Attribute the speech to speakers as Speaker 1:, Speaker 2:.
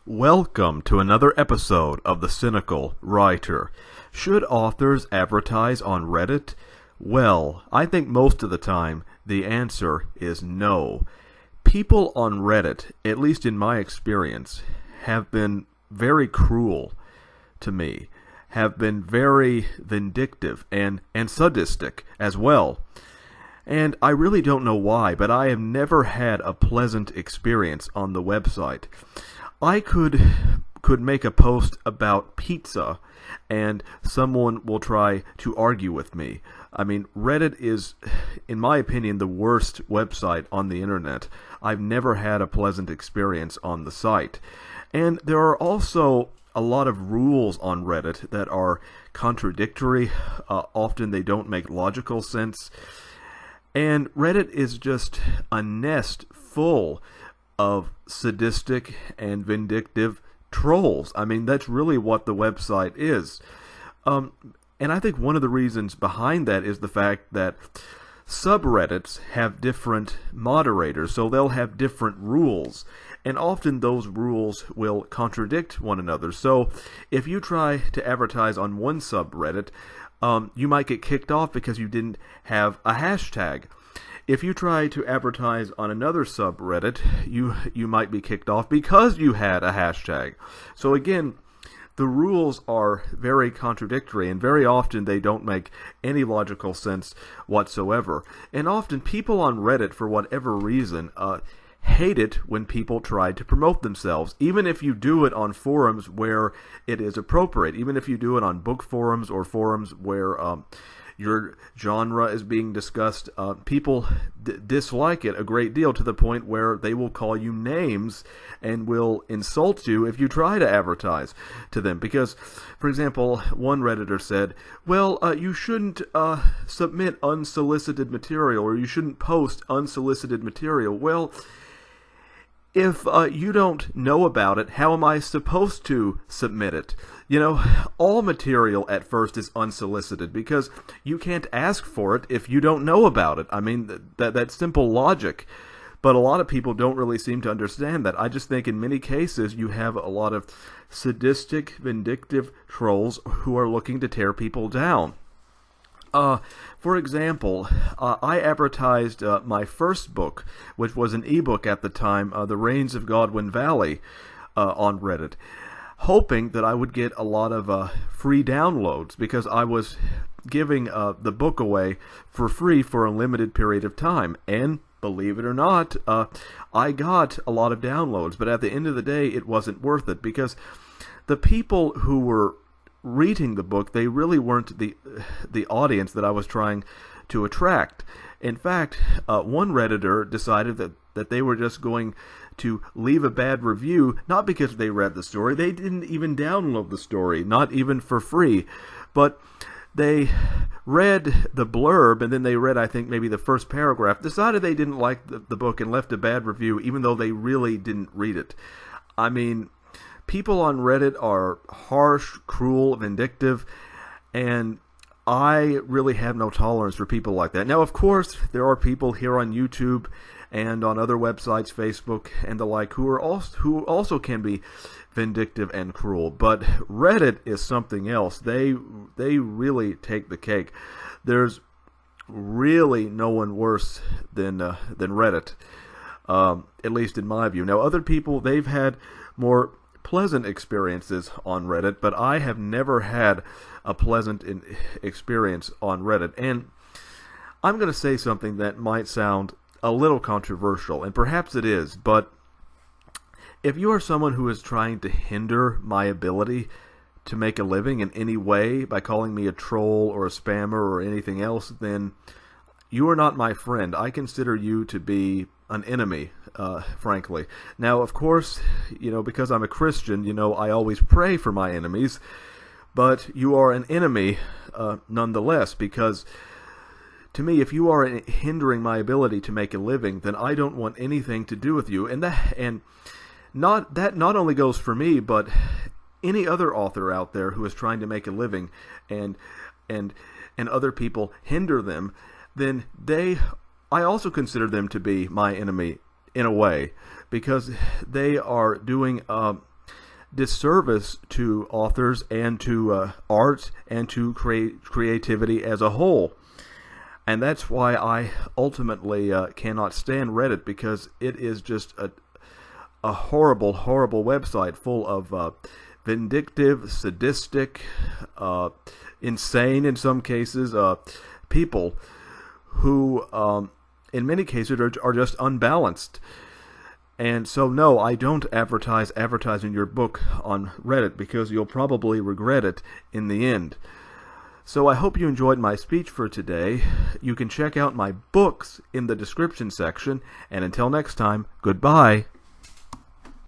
Speaker 1: Welcome to another episode of the Cynical Writer. Should authors advertise on Reddit? Well, I think most of the time the answer is no. People on Reddit, at least in my experience, have been very cruel to me, have been very vindictive and sadistic as well. And I really don't know why, but I have never had a pleasant experience on the website. I could make a post about pizza, and someone will try to argue with me. I mean, Reddit is, in my opinion, the worst website on the internet. I've never had a pleasant experience on the site. And there are also a lot of rules on Reddit that are contradictory. Often they don't make logical sense. And Reddit is just a nest full of sadistic and vindictive trolls. I mean, that's really what the website is. And I think one of the reasons behind that is the fact that subreddits have different moderators, so they'll have different rules. And often those rules will contradict one another. So if you try to advertise on one subreddit, you might get kicked off because you didn't have a hashtag. If you try to advertise on another subreddit, you might be kicked off because you had a hashtag. So again, the rules are very contradictory, and very often they don't make any logical sense whatsoever. And often people on Reddit, for whatever reason, hate it when people try to promote themselves, even if you do it on forums where it is appropriate, even if you do it on book forums or forums where your genre is being discussed. People dislike it a great deal, to the point where they will call you names and will insult you if you try to advertise to them. Because, for example, one Redditor said, well, you shouldn't submit unsolicited material, or you shouldn't post unsolicited material. Well, if you don't know about it, how am I supposed to submit it? You know, all material at first is unsolicited because you can't ask for it if you don't know about it. I mean, that's simple logic. But a lot of people don't really seem to understand that. I just think in many cases you have a lot of sadistic, vindictive trolls who are looking to tear people down. For example, I advertised my first book, which was an ebook at the time, The Rains of Godwin Valley, on Reddit, hoping that I would get a lot of free downloads, because I was giving the book away for free for a limited period of time. And believe it or not, I got a lot of downloads, but at the end of the day, it wasn't worth it, because the people who were reading the book, they really weren't the audience that I was trying to attract. In fact, one Redditor decided that they were just going to leave a bad review, not because they read the story. They didn't even download the story, not even for free. But they read the blurb, and then they read, I think, maybe the first paragraph, decided they didn't like the book, and left a bad review, even though they really didn't read it. I mean, people on Reddit are harsh, cruel, vindictive, and I really have no tolerance for people like that. Now, of course, there are people here on YouTube and on other websites, Facebook and the like, who also can be vindictive and cruel. But Reddit is something else. They really take the cake. There's really no one worse than Reddit, at least in my view. Now, other people, they've had more pleasant experiences on Reddit, but I have never had a pleasant experience on Reddit. And I'm going to say something that might sound a little controversial, and perhaps it is, but if you are someone who is trying to hinder my ability to make a living in any way by calling me a troll or a spammer or anything else, then you are not my friend. I consider you to be an enemy, frankly. Now, of course, because I'm a Christian, I always pray for my enemies, but you are an enemy nonetheless, because to me, if you are hindering my ability to make a living, then I don't want anything to do with you. And that not only goes for me, but any other author out there who is trying to make a living, and other people hinder them, then I also consider them to be my enemy in a way, because they are doing disservice to authors and to art and to creativity as a whole. And that's why I ultimately cannot stand Reddit, because it is just a horrible, horrible website full of vindictive, sadistic, insane in some cases, people who in many cases are just unbalanced. And so no, I don't advertise advertising your book on Reddit, because you'll probably regret it in the end. So I hope you enjoyed my speech for today. You can check out my books in the description section, and until next time, goodbye.